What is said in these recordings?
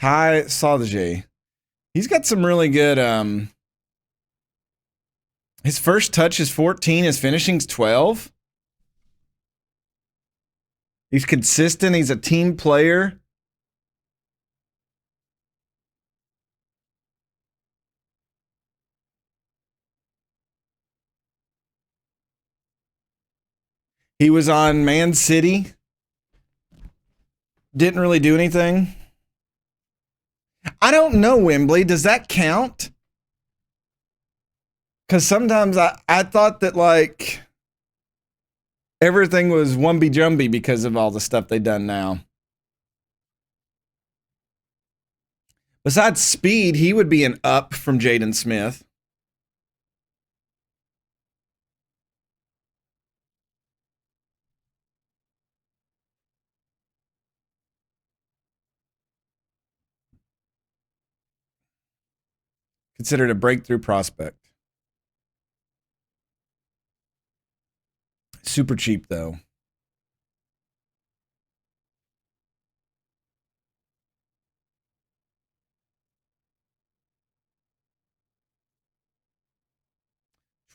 Ty Saudage. He's got some really good. His first touch is 14. His finishing's 12. He's consistent. He's a team player. He was on Man City. Didn't really do anything. I don't know, Wembley. Does that count? Because sometimes I thought that, like, everything was wumby jumby because of all the stuff they've done now. Besides speed, he would be an up from Jaden Smith. Considered a breakthrough prospect. Super cheap, though.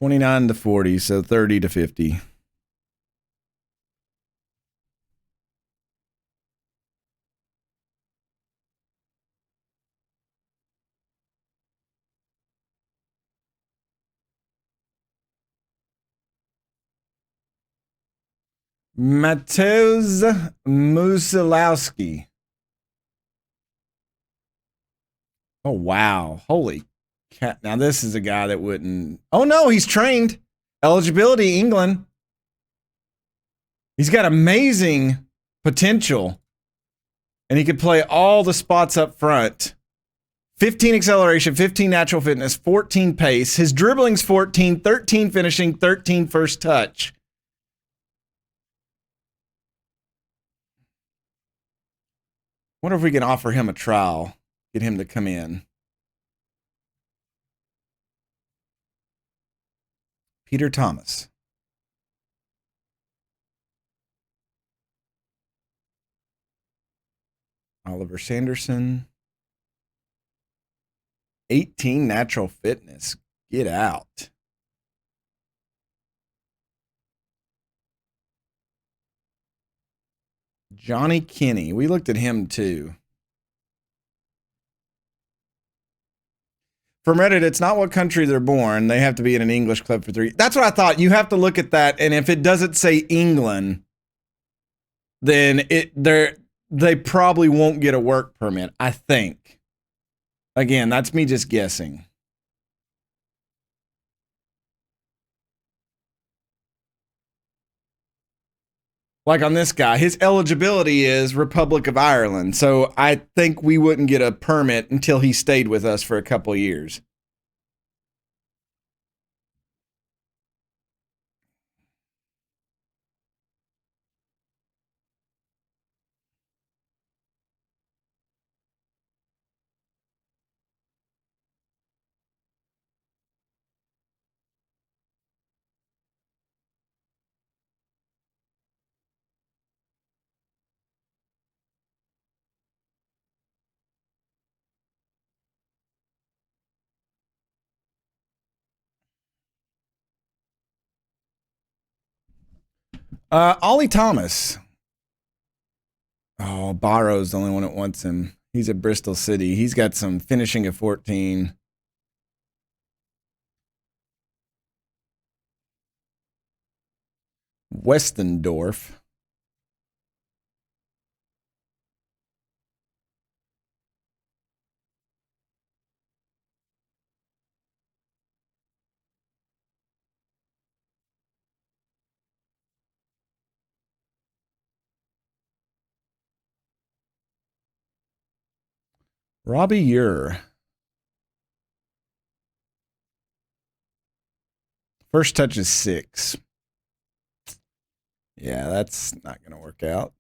$29 to $40, so $30 to $50. Mateusz Musilowski. Oh, wow. Holy cat. Now, this is a guy that wouldn't. Oh, no, he's trained. Eligibility, England. He's got amazing potential. And he could play all the spots up front. 15 acceleration, 15 natural fitness, 14 pace. His dribbling's 14, 13 finishing, 13 first touch. Wonder if we can offer him a trial, get him to come in. Peter Thomas. Oliver Sanderson. 18 natural fitness. Get out. Johnny Kinney. We looked at him too. From Reddit, it's not what country they're born. They have to be in an English club for 3. That's what I thought. You have to look at that, and if it doesn't say England, then they probably won't get a work permit, I think. Again, that's me just guessing. Like on this guy, his eligibility is Republic of Ireland. So I think we wouldn't get a permit until he stayed with us for a couple of years. Ollie Thomas. Oh, Barrow's the only one that wants him. He's at Bristol City. He's got some finishing at 14. Westendorf. Robbie Ure. First touch is 6. Yeah, that's not going to work out.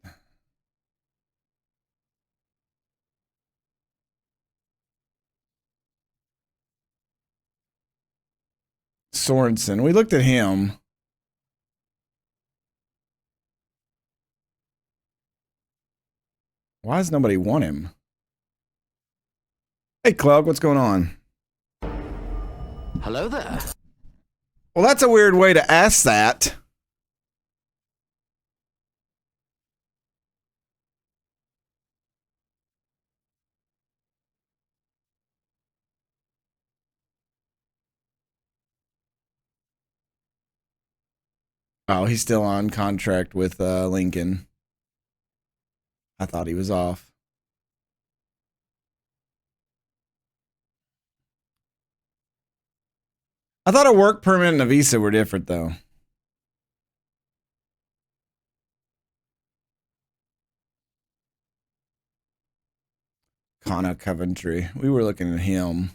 Sorensen. We looked at him. Why does nobody want him? Hey, Clog, what's going on? Hello there. Well, that's a weird way to ask that. Oh, he's still on contract with Lincoln. I thought he was off. I thought a work permit and a visa were different, though. Connor Coventry. We were looking at him.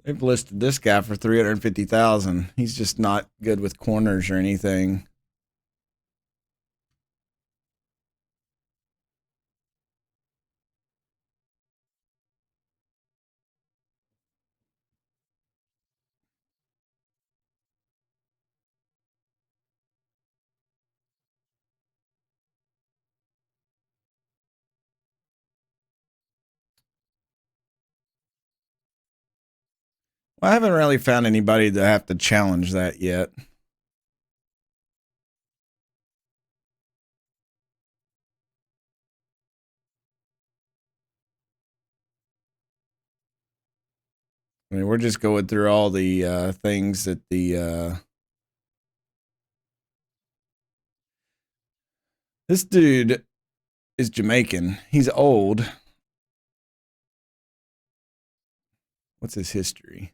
They've listed this guy for $350,000. He's just not good with corners or anything. Well, I haven't really found anybody to have to challenge that yet. I mean, we're just going through all the things that the this dude is Jamaican. He's old. What's his history?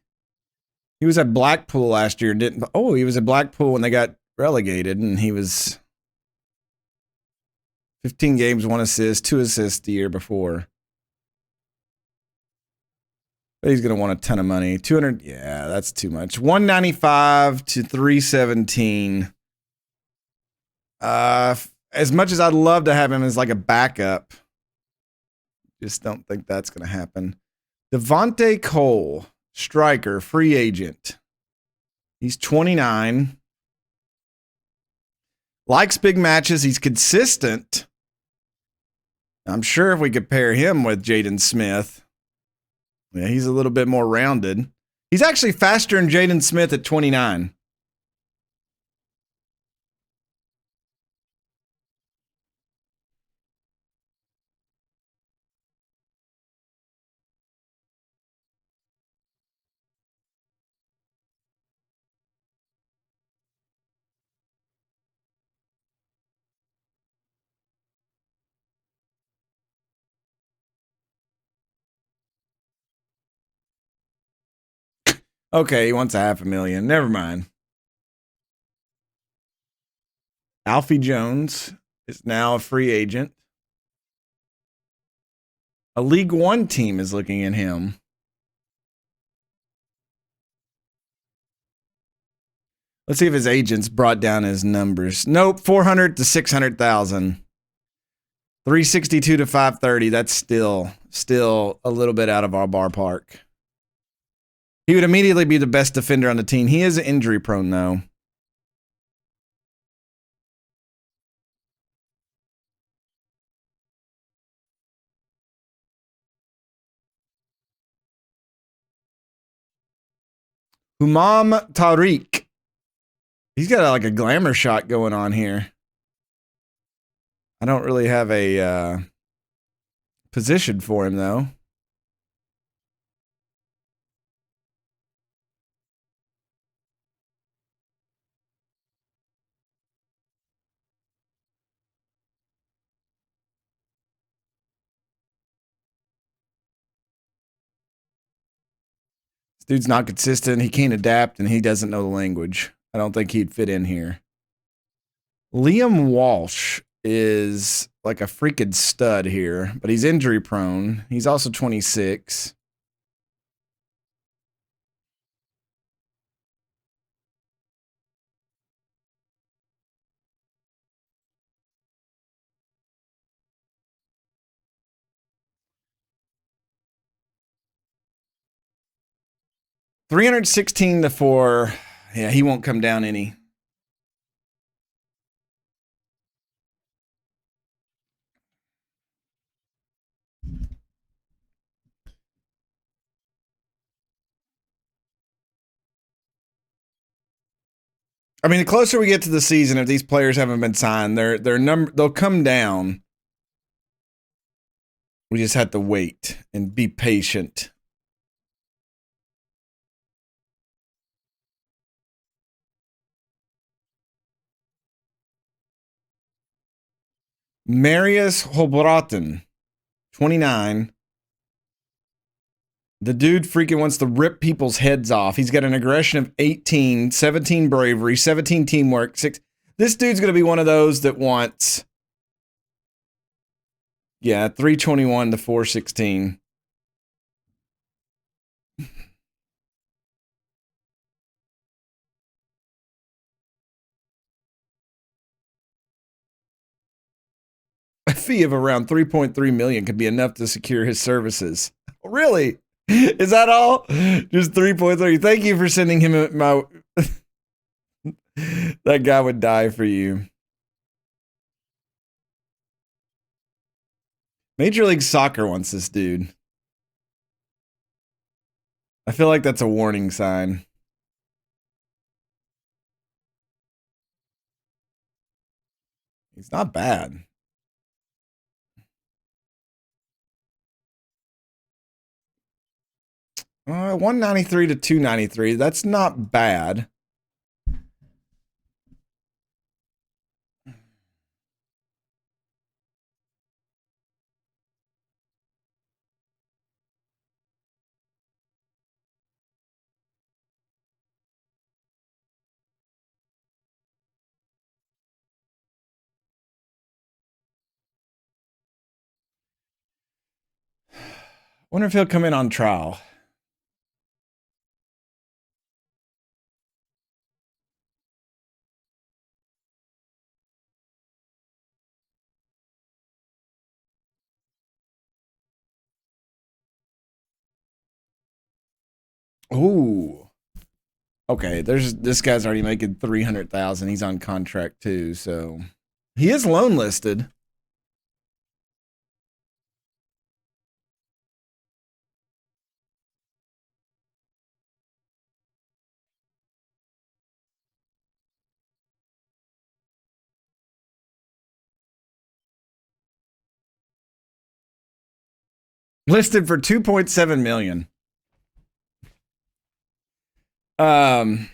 He was at Blackpool last year. Didn't? Oh, he was at Blackpool when they got relegated, and he was 15 games, 1 assist, 2 assists the year before. But he's going to want a ton of money. 200. Yeah, that's too much. 195 to 317. As much as I'd love to have him as like a backup, just don't think that's going to happen. Devontae Cole, striker, free agent. He's 29. Likes big matches. He's consistent. I'm sure if we could pair him with Jaden Smith, yeah, he's a little bit more rounded. He's actually faster than Jaden Smith at 29. Okay, he wants $500,000. Never mind. Alfie Jones is now a free agent. A League One team is looking at him. Let's see if his agents brought down his numbers. Nope, 400 to 600,000. 362 to 530. That's still a little bit out of our ballpark. He would immediately be the best defender on the team. He is injury prone though. Humam Tariq. He's got like a glamour shot going on here. I don't really have a position for him though. This dude's not consistent. He can't adapt, and he doesn't know the language. I don't think he'd fit in here. Liam Walsh is like a freaking stud here, but he's injury prone. He's also 26. $316 yeah, he won't come down any. I mean, the closer we get to the season, if these players haven't been signed, they'll come down. We just have to wait and be patient. Marius Holbraten, 29. The dude freaking wants to rip people's heads off. He's got an aggression of 18, 17 bravery, 17 teamwork, 6. This dude's going to be one of those that wants, 321 to 416. A fee of around 3.3 million could be enough to secure his services. Really? Is that all? Just 3.3. Thank you for sending him my that guy would die for you. Major League Soccer wants this dude. I feel like that's a warning sign. He's not bad. Uh, 193 to 293. That's not bad. Wonder if he'll come in on trial. Ooh. Okay, this guy's already making 300,000. He's on contract too, so he is loan listed. Listed for 2.7 million. Um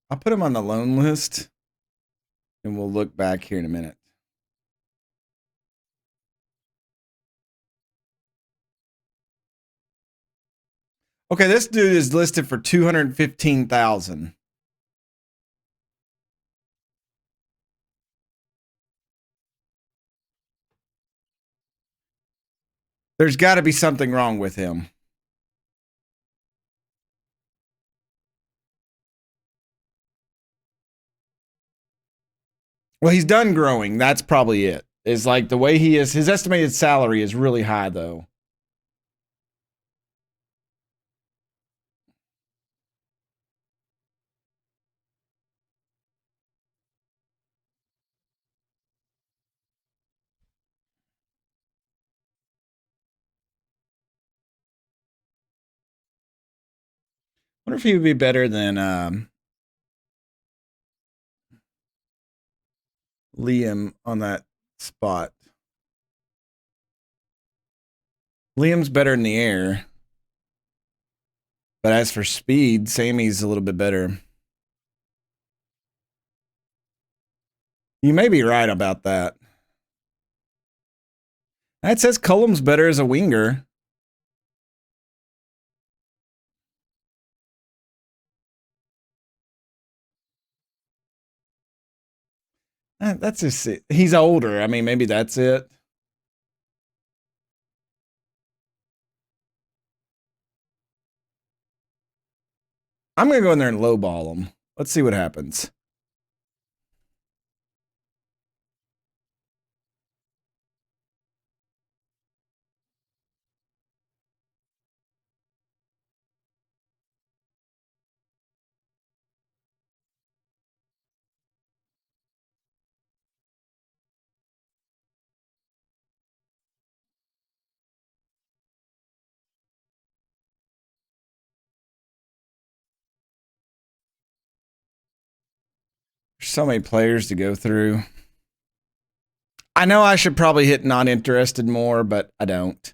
I'll put him on the loan list and we'll look back here in a minute. Okay, this dude is listed for 215,000. There's got to be something wrong with him. Well, he's done growing. That's probably it. Is like the way he is. His estimated salary is really high, though. Wonder if he would be better than Liam on that spot. Liam's better in the air, But as for speed, Sammy's a little bit better. You may be right about that. That says Cullum's better as a winger. That's just it. He's older. I mean, maybe that's it. I'm going to go in there and lowball him. Let's see what happens. There's so many players to go through. I know I should probably hit not interested more, but I don't.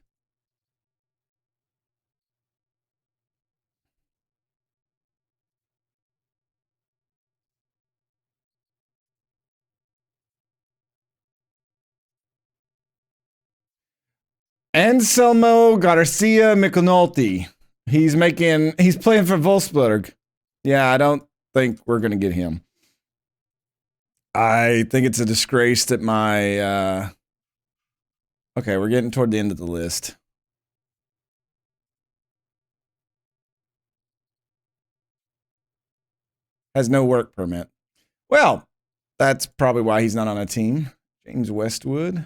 Anselmo Garcia Miconolti. He's playing for Wolfsburg. Yeah, I don't think we're going to get him. I think it's a disgrace that my okay, we're getting toward the end of the list. Has no work permit. Well, that's probably why he's not on a team. James Westwood.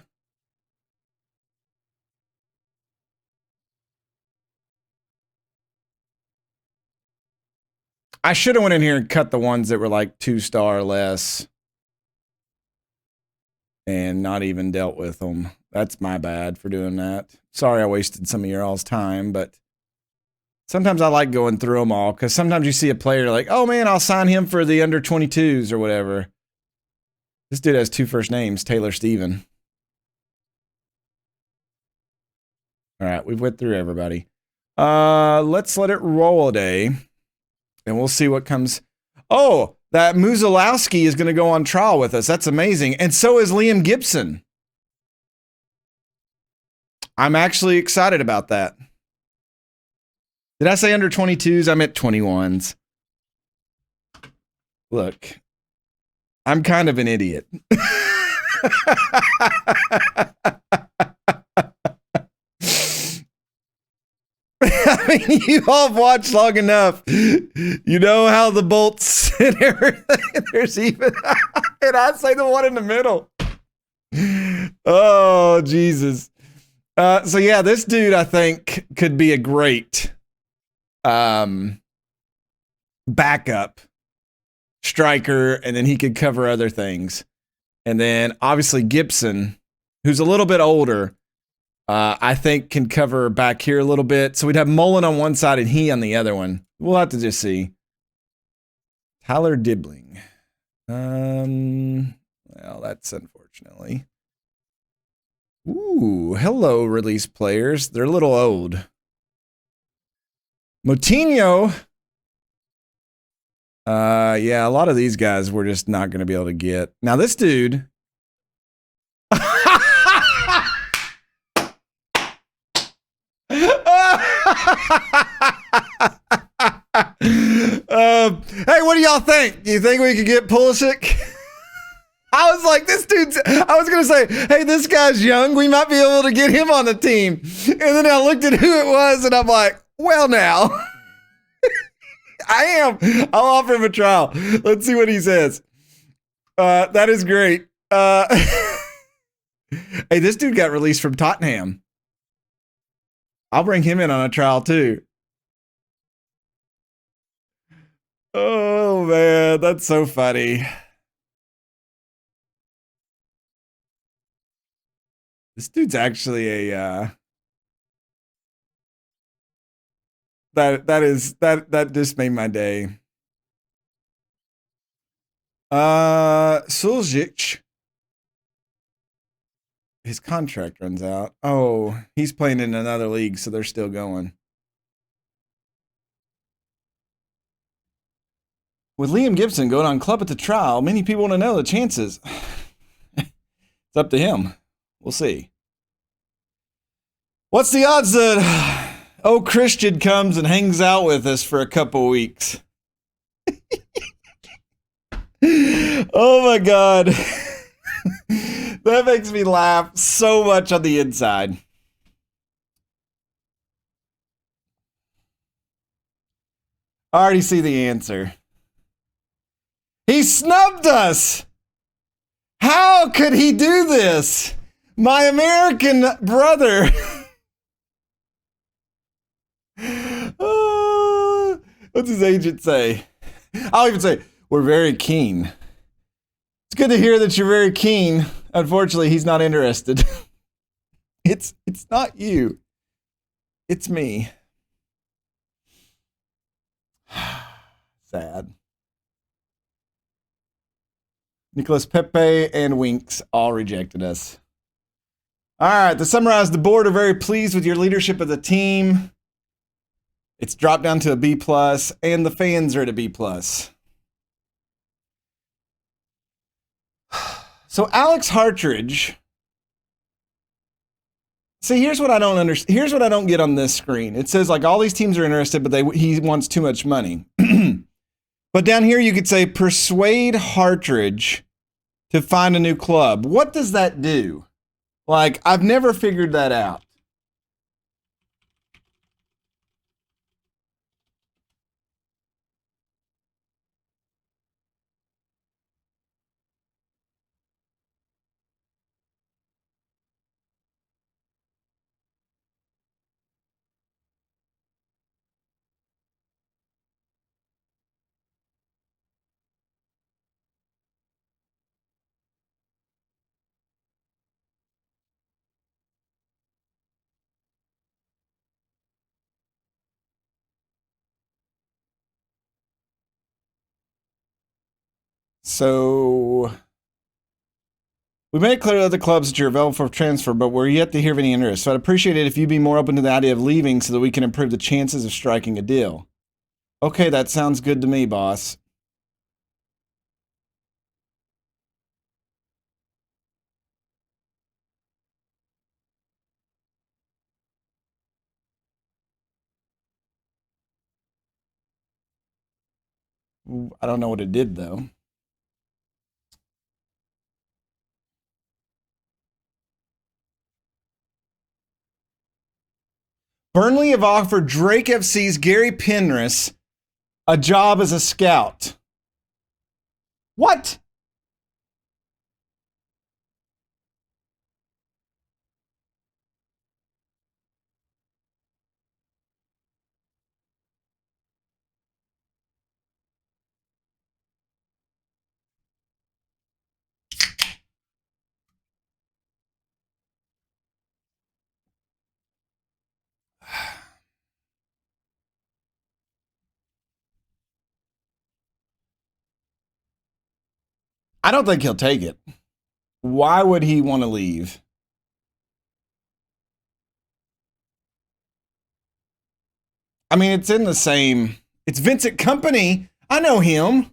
I should have went in here and cut the ones that were like 2-star or less and not even dealt with them. That's my bad for doing that. Sorry I wasted some of your all's time, but sometimes I like going through them all because sometimes you see a player like, oh man, I'll sign him for the under 22s or whatever. This dude has 2 first names, Taylor Steven. All right, we've went through everybody. Let's let it roll a day, and we'll see what comes. Oh, that Muzalowski is going to go on trial with us. That's amazing. And so is Liam Gibson. I'm actually excited about that. Did I say under 22s? I meant 21s. Look, I'm kind of an idiot. I mean, you all have watched long enough. You know how the bolts and everything. There's even, and I say the one in the middle. Oh, Jesus. So yeah, this dude I think could be a great backup striker, and then he could cover other things. And then obviously Gibson, who's a little bit older, I think can cover back here a little bit. So we'd have Mullen on one side and he on the other one. We'll have to just see. Tyler Dibbling. Well, that's unfortunately. Ooh, hello, release players. They're a little old. Moutinho. Yeah, a lot of these guys we're just not going to be able to get. Now, this dude. Hey, what do y'all think? Do you think we could get Pulisic? I was like, I was going to say, hey, this guy's young. We might be able to get him on the team. And then I looked at who it was and I'm like, well, now. I am. I'll offer him a trial. Let's see what he says. That is great. Hey, this dude got released from Tottenham. I'll bring him in on a trial too. Oh, man. That's so funny. This dude's actually a that just made my day. Suljic. His contract runs out. Oh, he's playing in another league, so they're still going. With Liam Gibson going on club at the trial, many people want to know the chances. It's up to him. We'll see. What's the odds that Christian comes and hangs out with us for a couple weeks? Oh my God. That makes me laugh so much on the inside. I already see the answer. He snubbed us. How could he do this? My American brother. What's his agent say? I'll even say, we're very keen. It's good to hear that you're very keen. Unfortunately, he's not interested. It's not you. It's me. Sad. Nicolas Pepe and Winks all rejected us. All right, to summarize, the board are very pleased with your leadership of the team. It's dropped down to a B+, and the fans are at a B+. So Alex Hartridge. See, here's what I don't understand. Here's what I don't get on this screen. It says like all these teams are interested, but he wants too much money. But down here you could say persuade Hartridge to find a new club. What does that do? Like, I've never figured that out. So we made it clear to other clubs that you're available for transfer, but we're yet to hear of any interest. So I'd appreciate it if you'd be more open to the idea of leaving so that we can improve the chances of striking a deal. Okay, that sounds good to me, boss. I don't know what it did, though. Burnley have offered Drake FC's Gary Penrith a job as a scout. What? I don't think he'll take it. Why would he want to leave? I mean, it's in the same. It's Vincent Company. I know him.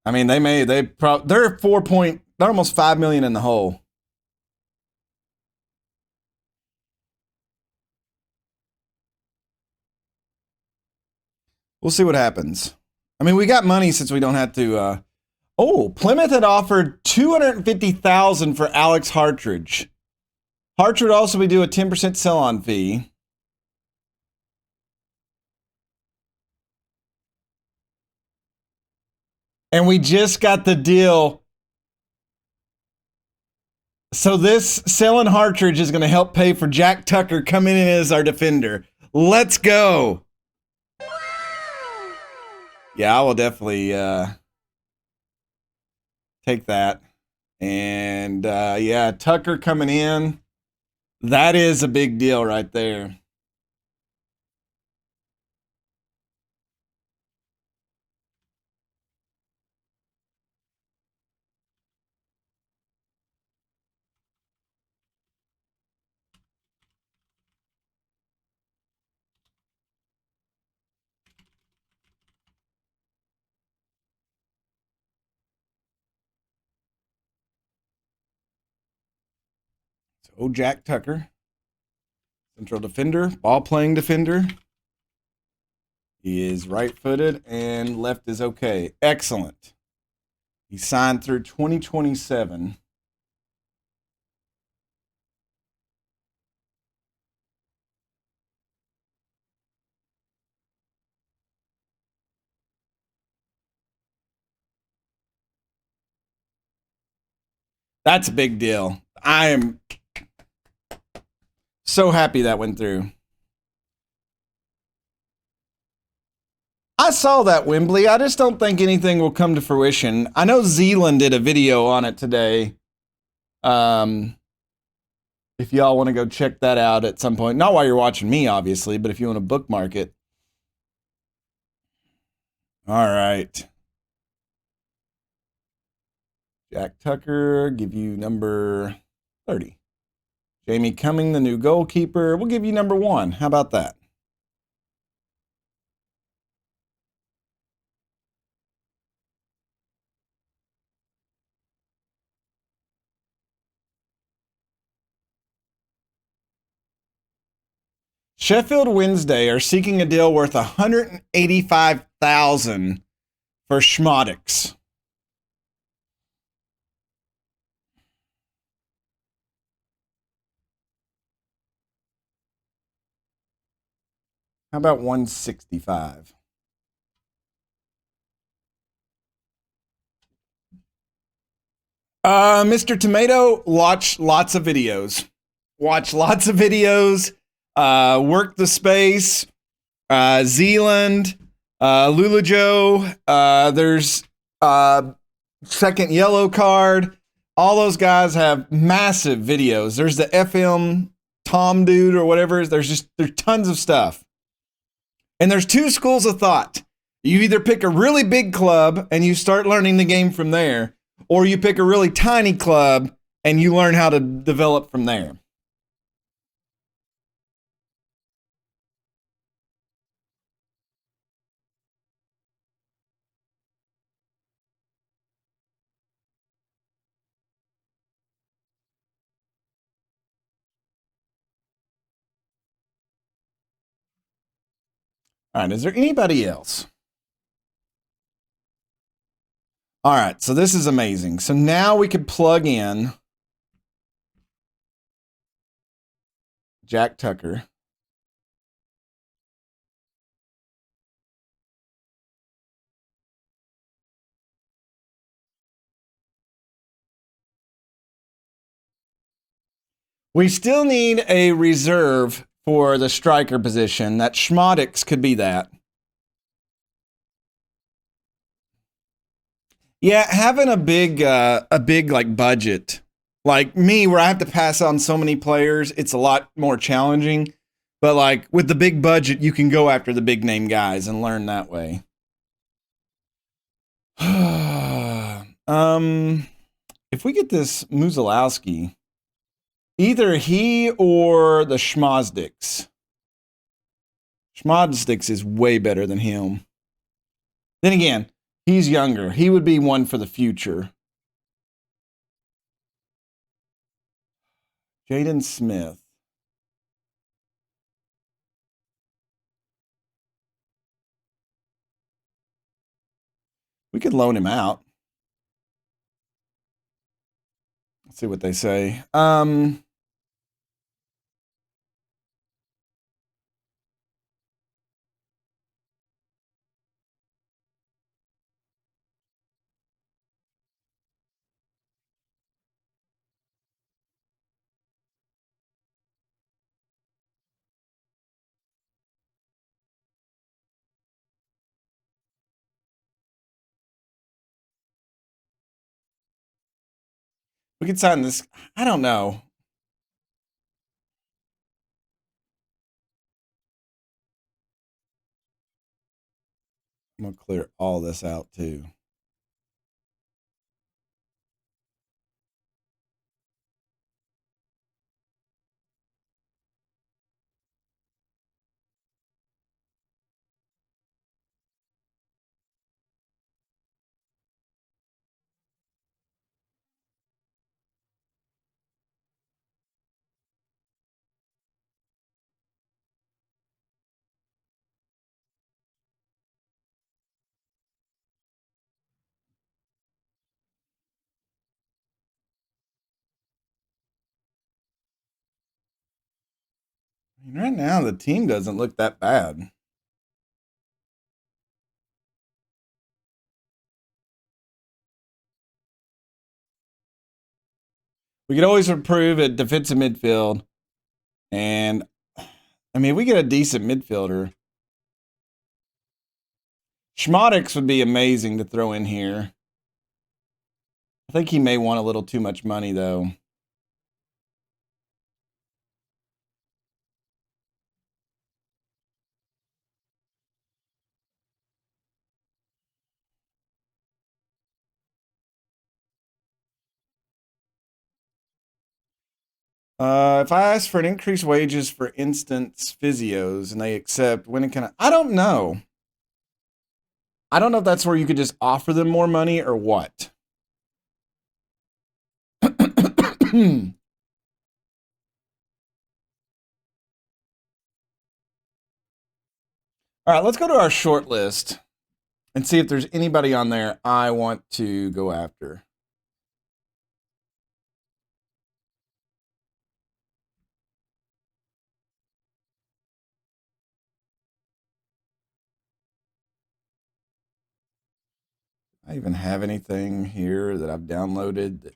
I mean, they're 4 point. They're almost 5 million in the hole. We'll see what happens. I mean, we got money since we don't have to. Plymouth had offered $250,000 for Alex Hartridge. Hartridge would also be due a 10% sell-on fee. And we just got the deal. So this selling Hartridge is going to help pay for Jack Tucker coming in as our defender. Let's go. Yeah, I will definitely take that. And yeah, Tucker coming in. That is a big deal right there. Oh, Jack Tucker, central defender, ball playing defender. He is right footed and left is okay. Excellent. He signed through 2027. That's a big deal. I am so happy that went through. I saw that, Wembley. I just don't think anything will come to fruition. I know Zealand did a video on it today. Um, if y'all want to go check that out at some point, not while you're watching me, obviously, but if you want to bookmark it. All right. Jack Tucker, give you number 30. Jamie Cumming, the new goalkeeper, we'll give you number 1. How about that? Sheffield Wednesday are seeking a deal worth $185,000 for Schmodix. How about 165? Mr. Tomato, watch lots of videos. Watch lots of videos. Work the space. Zealand, Lulajo. There's second yellow card. All those guys have massive videos. There's the FM Tom dude or whatever. There's tons of stuff. And there's 2 schools of thought. You either pick a really big club and you start learning the game from there, or you pick a really tiny club and you learn how to develop from there. All right, is there anybody else? All right, so this is amazing. So now we could plug in Jack Tucker. We still need a reserve for the striker position. That Schmodix could be that. Yeah, having a big like budget, like me, where I have to pass on so many players, it's a lot more challenging. But like with the big budget, you can go after the big name guys and learn that way. If we get this Muzalowski, either he or the Schmozdix. Schmozdix is way better than him. Then again, he's younger. He would be one for the future. Jaden Smith. We could loan him out. Let's see what they say. We could sign this. I don't know. I'm gonna clear all this out too. Right now, the team doesn't look that bad. We could always improve at defensive midfield. And I mean, we get a decent midfielder. Schmodix would be amazing to throw in here. I think he may want a little too much money, though. If I ask for an increased wages for instance physios and they accept, when can I don't know. I don't know if that's where you could just offer them more money or what. All right, let's go to our short list and see if there's anybody on there I want to go after. I even have anything here that I've downloaded that.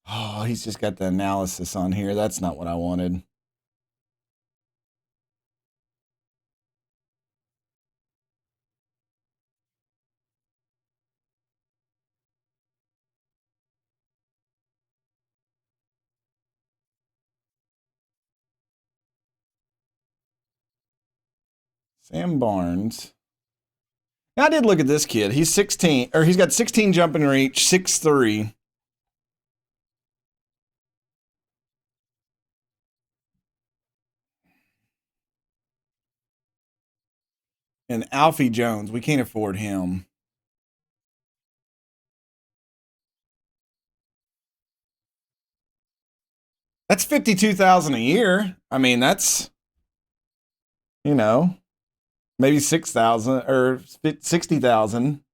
Oh, he's just got the analysis on here. That's not what I wanted. Sam Barnes. Now, I did look at this kid. He's 16, or he's got 16 jumping reach, 6'3". And Alfie Jones, we can't afford him. That's 52,000 a year. I mean, that's, you know, maybe 6,000 or 60,000.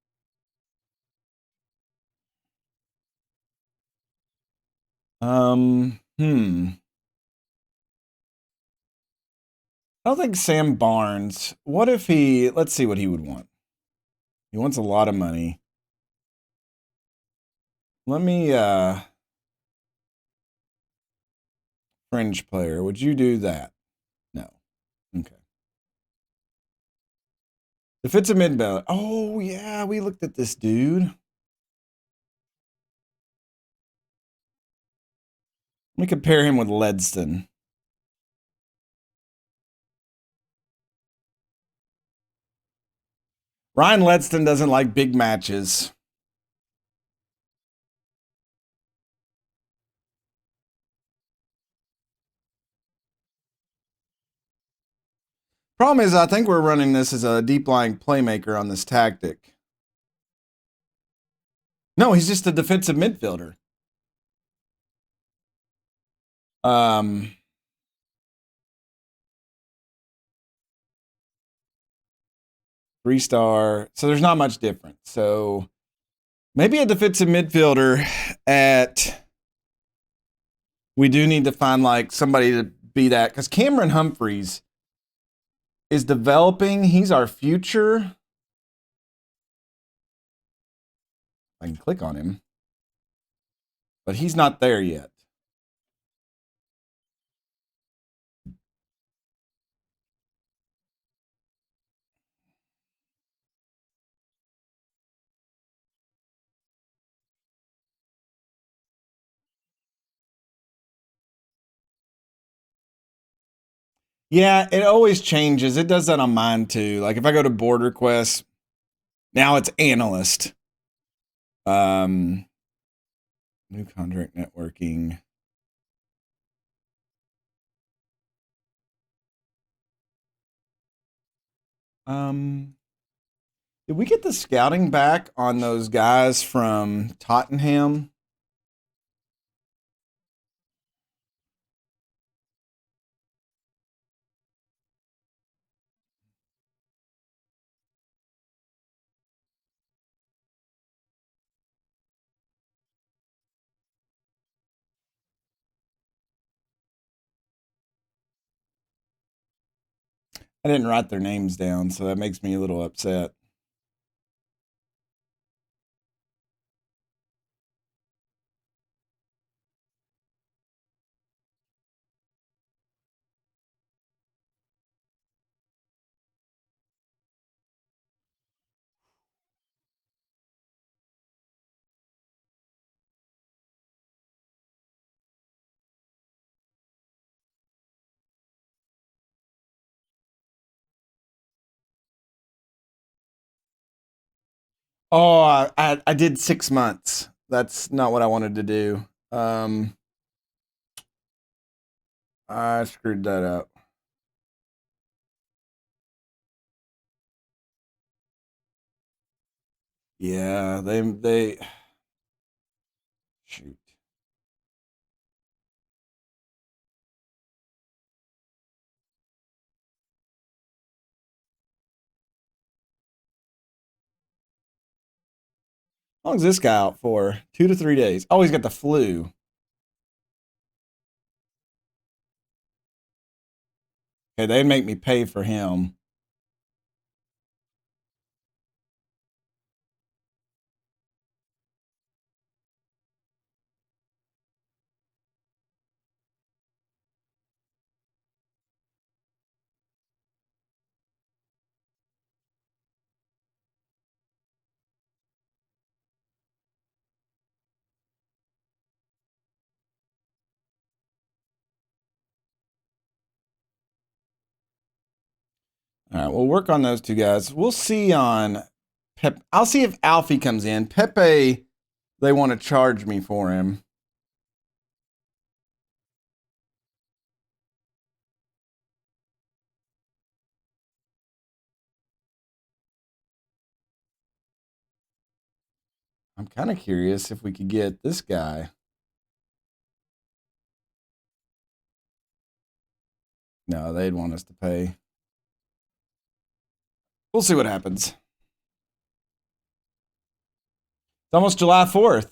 I don't think Sam Barnes. What if he, let's see what he would want. He wants a lot of money. Let me fringe player. Would you do that? No. Okay. Defensive midfielder. Oh yeah, we looked at this dude. Let me compare him with Ledston. Ryan Ledston doesn't like big matches. Problem is, I think we're running this as a deep lying playmaker on this tactic. No, he's just a defensive midfielder. Um, 3-star. So there's not much difference. So maybe a defensive midfielder at. We do need to find like somebody to be that because Cameron Humphreys is developing. He's our future. I can click on him, but he's not there yet. Yeah, it always changes. It does that on mine too. Like if I go to Border Quest, now it's analyst. New contract networking. Um, did we get the scouting back on those guys from Tottenham? I didn't write their names down, so that makes me a little upset. Oh, I did 6 months. That's not what I wanted to do. I screwed that up. Yeah, they shoot. How long is this guy out for? 2 to 3 days. Oh, he's got the flu. Okay, they'd make me pay for him. All right, we'll work on those two guys. We'll see on Pep. I'll see if Alfie comes in. Pepe, they want to charge me for him. I'm kind of curious if we could get this guy. No, they'd want us to pay. We'll see what happens. It's almost July 4th.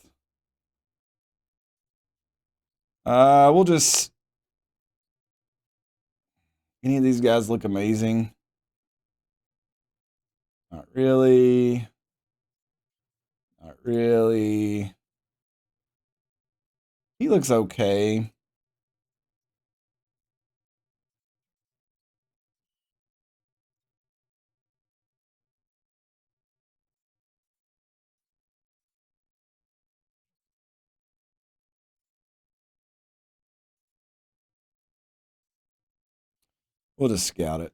We'll just. Any of these guys look amazing? Not really. Not really. He looks okay. We'll just scout it.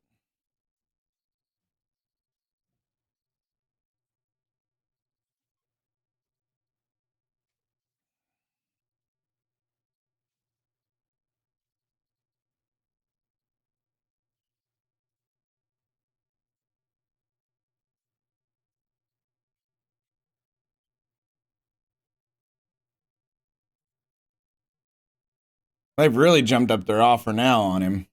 They've really jumped up their offer now on him.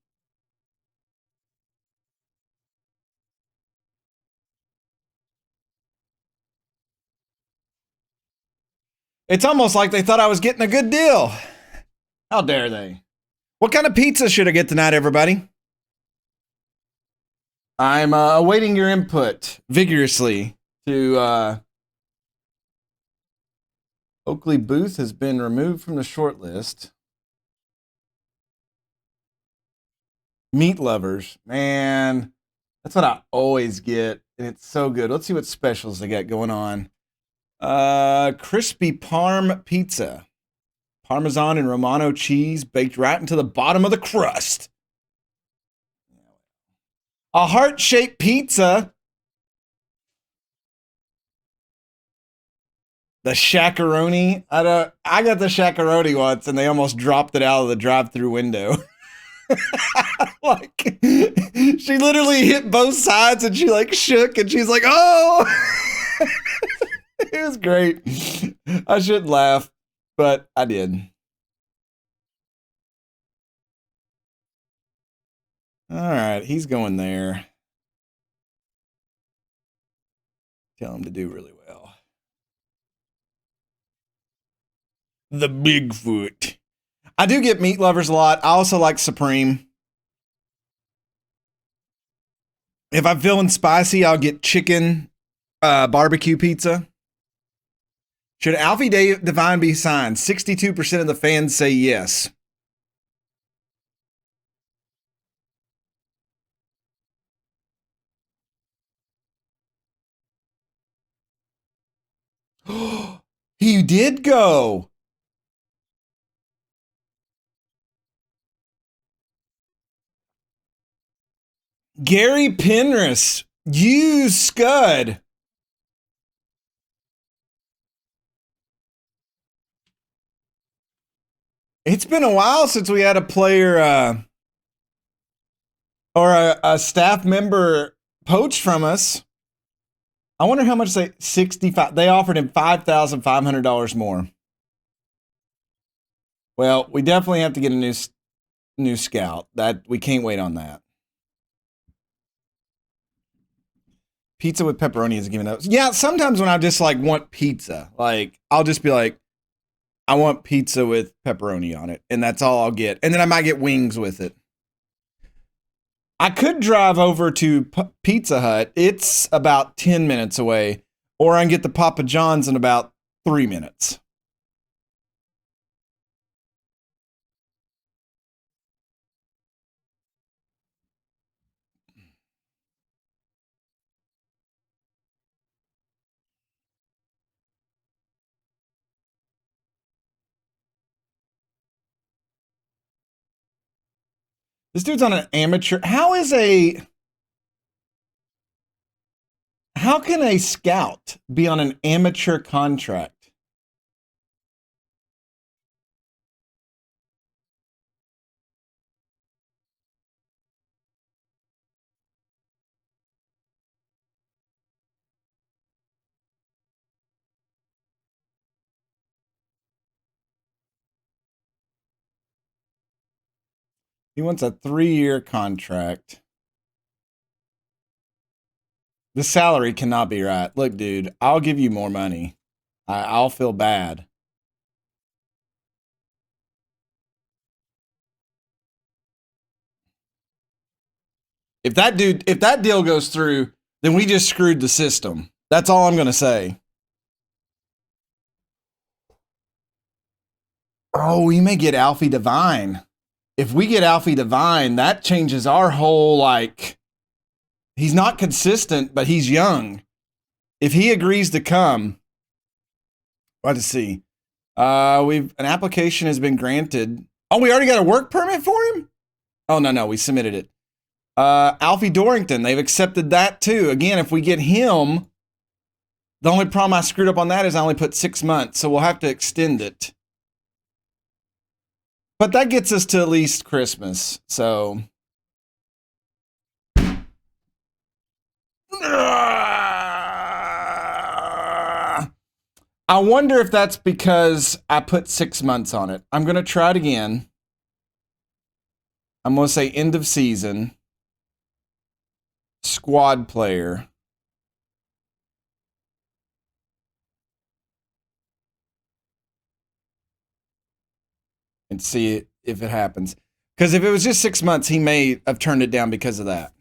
It's almost like they thought I was getting a good deal. How dare they? What kind of pizza should I get tonight, everybody? I'm awaiting your input vigorously to Oakley Booth has been removed from the short list. Meat lovers, man, that's what I always get, and it's so good. Let's see what specials they got going on. Crispy Parm pizza, Parmesan and Romano cheese baked right into the bottom of the crust. A heart-shaped pizza. The shakaroni. I got the shakaroni once, and they almost dropped it out of the drive-through window. Like she literally hit both sides, and she like shook, and she's like, "Oh!" It was great. I shouldn't laugh, but I did. All right, he's going there. Tell him to do really well. The Bigfoot. I do get meat lovers a lot. I also like Supreme. If I'm feeling spicy, I'll get chicken barbecue pizza. Should Alfie Devine be signed? 62% of the fans say yes. He did go. Gary Penrith, you scud. It's been a while since we had a player or a staff member poached from us. I wonder how much 65. They offered him $5,500 more. Well, we definitely have to get a new scout. That we can't wait on that. Pizza with pepperoni is giving up. Yeah, sometimes when I just like want pizza, like I'll just be like, I want pizza with pepperoni on it, and that's all I'll get. And then I might get wings with it. I could drive over to Pizza Hut. It's about 10 minutes away, or I can get the Papa John's in about 3 minutes. This dude's on an amateur. How can a scout be on an amateur contract? He wants a 3-year contract. The salary cannot be right. Look, dude, I'll give you more money. I'll feel bad. If that deal goes through, then we just screwed the system. That's all I'm going to say. Oh, we may get Alfie Devine. If we get Alfie Devine, that changes our whole, like, he's not consistent, but he's young. If he agrees to come, let's see. An application has been granted. Oh, we already got a work permit for him? Oh, no, we submitted it. Alfie Dorrington, they've accepted that too. Again, if we get him, the only problem I screwed up on that is I only put 6 months, so we'll have to extend it. But that gets us to at least Christmas, so. I wonder if that's because I put 6 months on it. I'm going to try it again. I'm going to say end of season. Squad player. And see if it happens. Because if it was just 6 months, he may have turned it down because of that.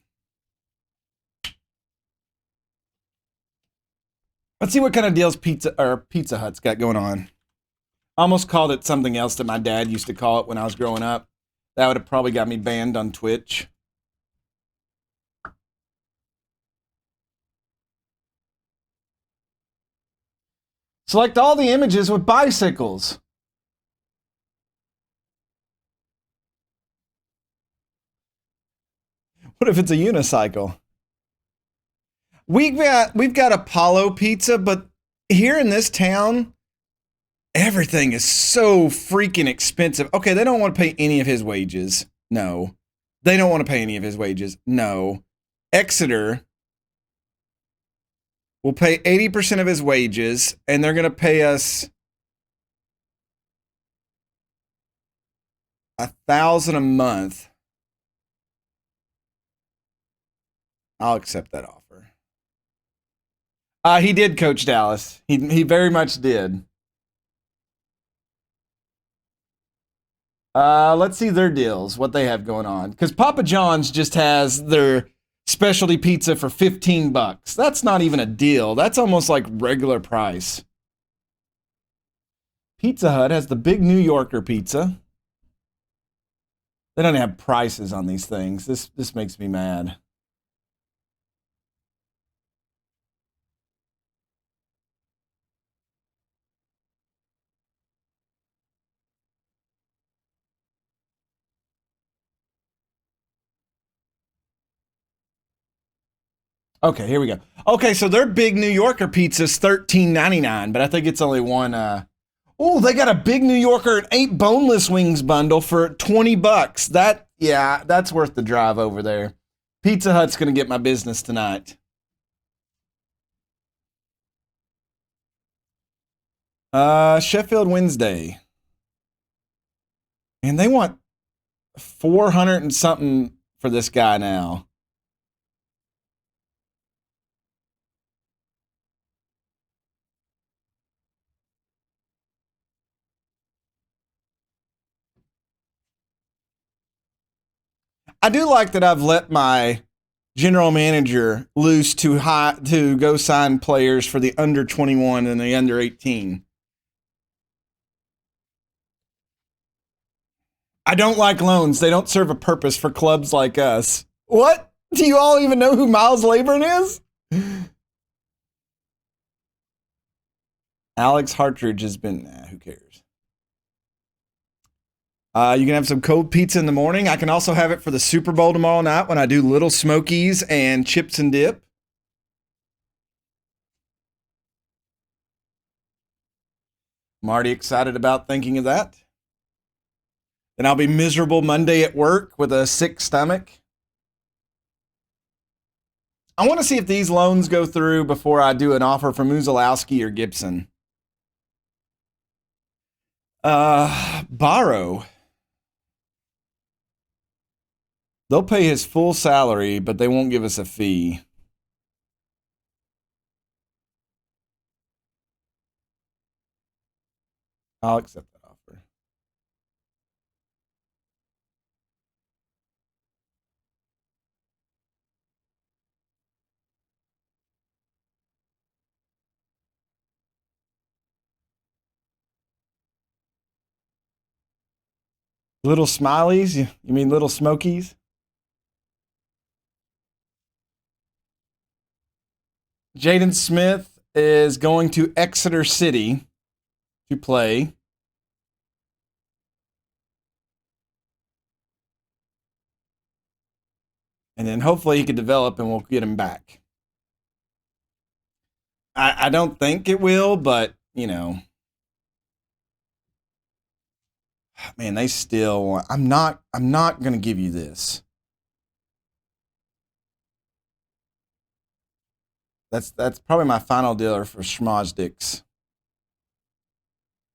Let's see what kind of deals Pizza Hut's got going on. I almost called it something else that my dad used to call it when I was growing up. That would have probably got me banned on Twitch. Select all the images with bicycles. What if it's a unicycle? We've got Apollo Pizza, but here in this town, everything is so freaking expensive. Okay, they don't want to pay any of his wages. No. They don't want to pay any of his wages. No. Exeter will pay 80% of his wages, and they're going to pay us $1,000 a month. I'll accept that offer. He did coach Dallas. He very much did. Let's see their deals, what they have going on. Because Papa John's just has their specialty pizza for $15. That's not even a deal. That's almost like regular price. Pizza Hut has the big New Yorker pizza. They don't have prices on these things. This makes me mad. Okay, here we go. Okay, so their big New Yorker pizza is $13.99, but I think it's only one. Oh, they got a big New Yorker and 8 boneless wings bundle for $20. That's worth the drive over there. Pizza Hut's gonna get my business tonight. Sheffield Wednesday, and they want 400 and something for this guy now. I do like that I've let my general manager loose to go sign players for the under 21 and the under 18. I don't like loans. They don't serve a purpose for clubs like us. What? Do you all even know who Miles Laburn is? Alex Hartridge has been. Who cares? You can have some cold pizza in the morning. I can also have it for the Super Bowl tomorrow night when I do Little Smokies and chips and dip. I'm already excited about thinking of that. Then I'll be miserable Monday at work with a sick stomach. I want to see if these loans go through before I do an offer for Muzalowski or Gibson. Borrow. They'll pay his full salary, but they won't give us a fee. I'll accept that offer. Little Smileys? You mean Little Smokies? Jaden Smith is going to Exeter City to play. And then hopefully he could develop and we'll get him back. I don't think it will, but you know, man, they still. I'm not going to give you this. That's probably my final dealer for Schmozdicks.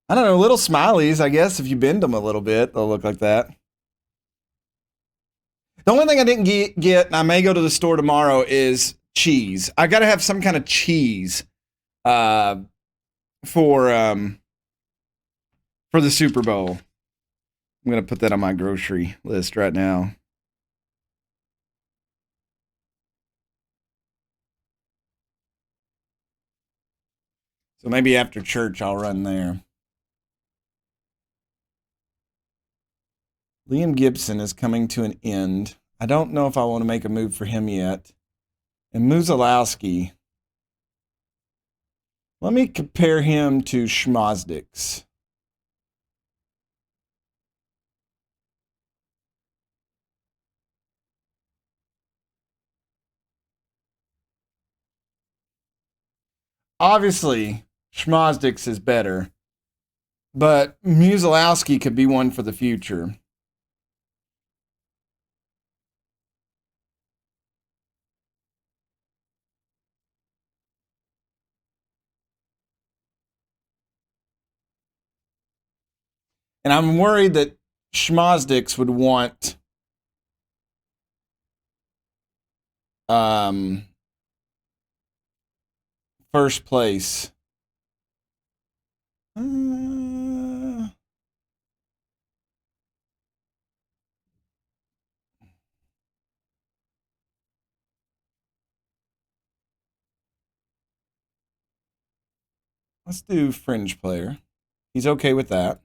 I don't know, little smileys. I guess if you bend them a little bit, they'll look like that. The only thing I didn't get, and I may go to the store tomorrow, is cheese. I got to have some kind of cheese uh, for the Super Bowl. I'm gonna put that on my grocery list right now. So maybe after church I'll run there. Liam Gibson is coming to an end. I don't know if I want to make a move for him yet. And Muzalowski, let me compare him to Schmozdicks. Obviously, Schmozdicks is better, but Muzalowski could be one for the future. And I'm worried that Schmozdicks would want um, first place. Let's do fringe player. He's okay with that.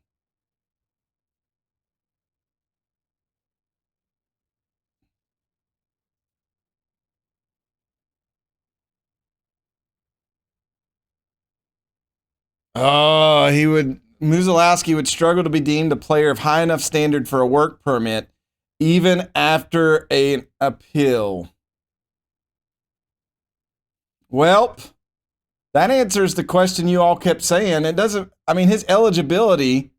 Oh, Musilowski would struggle to be deemed a player of high enough standard for a work permit, even after an appeal. Well, that answers the question you all kept saying. It doesn't, I mean, his eligibility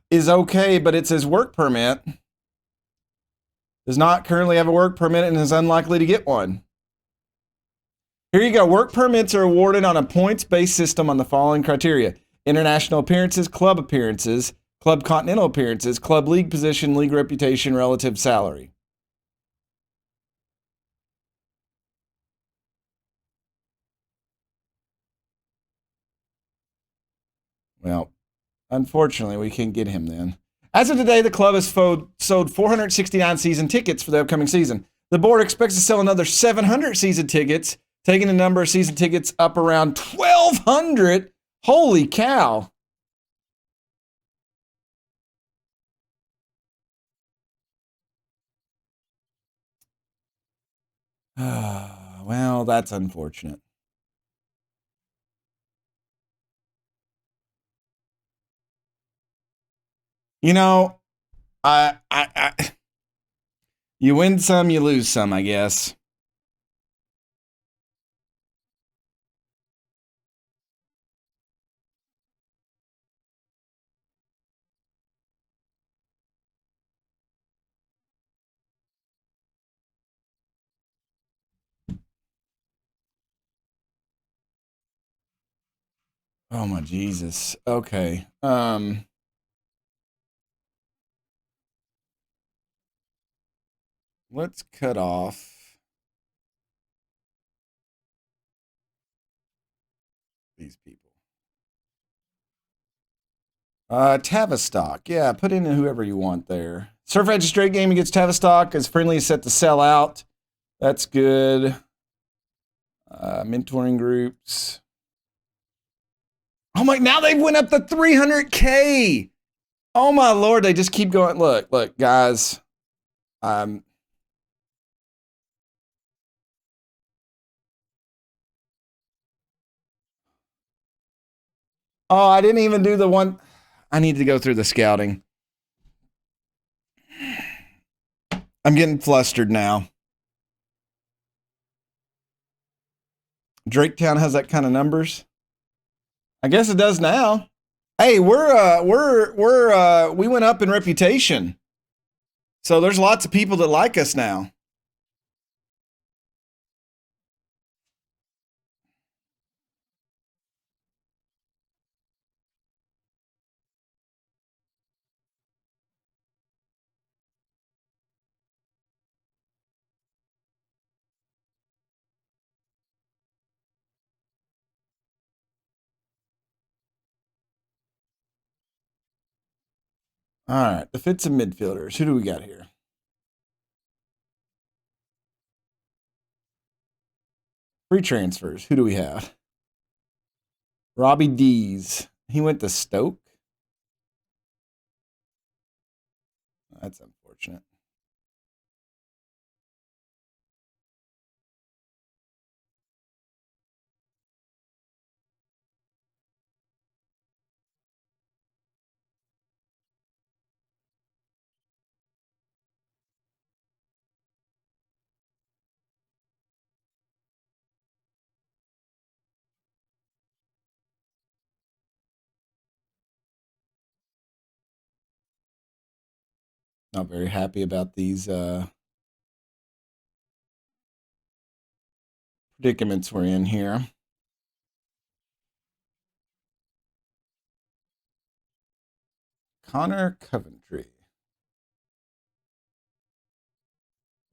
is okay, but it's his work permit. Does not currently have a work permit and is unlikely to get one. Here you go. Work permits are awarded on a points-based system on the following criteria: international appearances, club continental appearances, club league position, league reputation, relative salary. Well, unfortunately, we can't get him then. As of today, the club has sold 469 season tickets for the upcoming season. The board expects to sell another 700 season tickets, taking the number of season tickets up around 1,200. Holy cow. Well, that's unfortunate. You know, I you win some, you lose some, I guess. Oh my Jesus. Okay. Let's cut off these people. Tavistock. Yeah, put in whoever you want there. Surf Edge straight game against Tavistock is friendly is set to sell out. That's good. Mentoring groups. Oh my! Now they went up to 300K. Oh my Lord! They just keep going. Look, guys. Um. Oh, I didn't even do the one. I need to go through the scouting. I'm getting flustered now. Draketown has that kind of numbers. I guess it does now. Hey, we went up in reputation. So there's lots of people that like us now. All right, defensive midfielders. Who do we got here? Free transfers. Who do we have? Robbie Dees. He went to Stoke. That's unfortunate. Not very happy about these predicaments we're in here. Connor Coventry.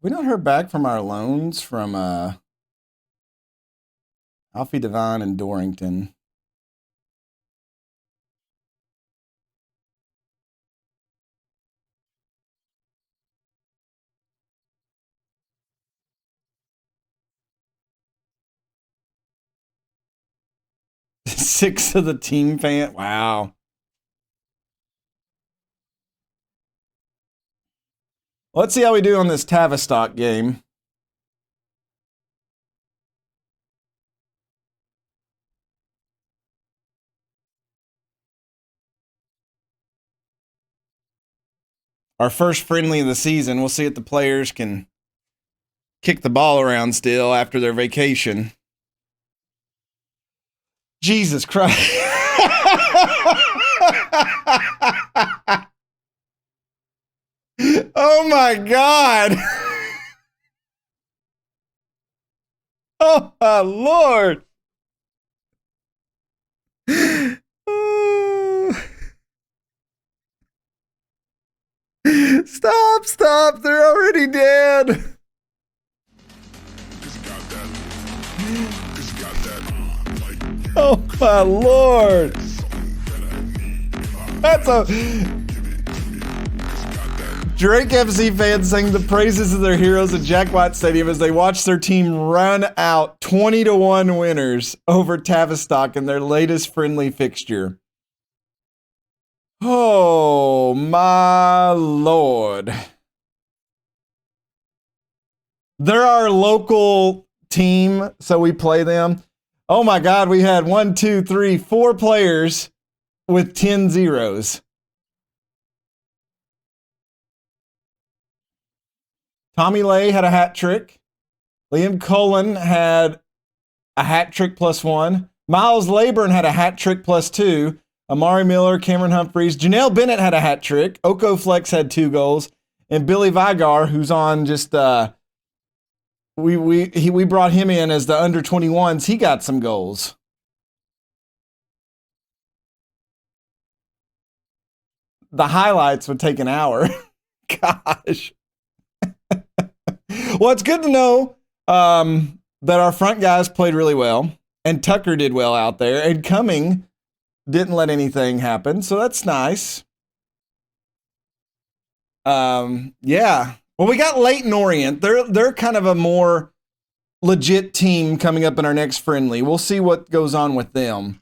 We not heard back from our loans from Alfie Devine and Dorrington. 6 of the team fan. Wow. Let's see how we do on this Tavistock game. Our first friendly of the season. We'll see if the players can kick the ball around still after their vacation. Jesus Christ. Oh my God. Oh my Lord. Stop. They're already dead. Oh my Lord. That's a Drake FC fans sang the praises of their heroes at Jack White Stadium as they watched their team run out 20-1 winners over Tavistock in their latest friendly fixture. Oh my Lord. They're our local team, so we play them. Oh my God, we had 4 players with 10 zeros. Tommy Lay had a hat trick. Liam Cullen had a hat trick +1. Miles Laburn had a hat trick +2. Amari Miller, Cameron Humphreys, Janelle Bennett had a hat trick. Oko Flex had 2 goals, and Billy Vigar, who's on just we brought him in as the under 21s. He got some goals. The highlights would take an hour. Gosh. Well, it's good to know that our front guys played really well, and Tucker did well out there, and Cumming didn't let anything happen, so that's nice. Yeah. Well, we got Leighton Orient. They're kind of a more legit team coming up in our next friendly. We'll see what goes on with them.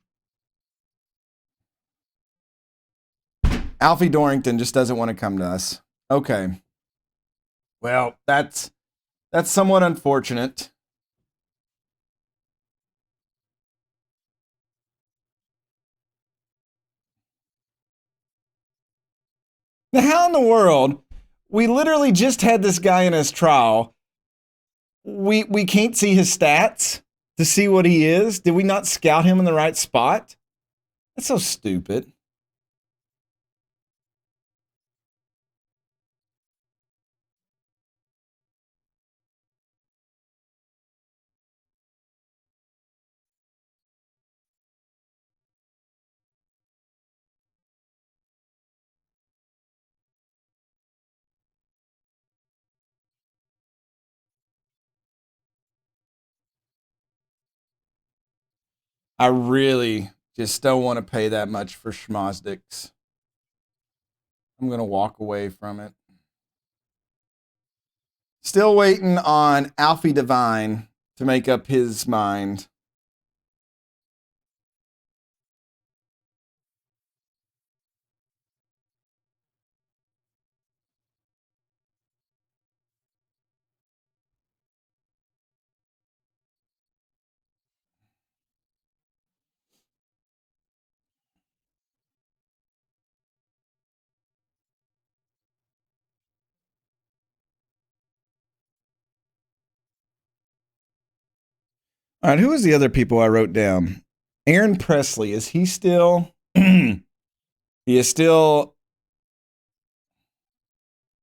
Alfie Dorrington just doesn't want to come to us. Okay. Well, that's somewhat unfortunate. Now, how in the world? We literally just had this guy in his trial. We can't see his stats to see what he is. Did we not scout him in the right spot? That's so stupid. I really just don't want to pay that much for Schmozdicks. I'm going to walk away from it. Still waiting on Alfie Divine to make up his mind. All right, who was the other people I wrote down? Aaron Presley, is he still? He is still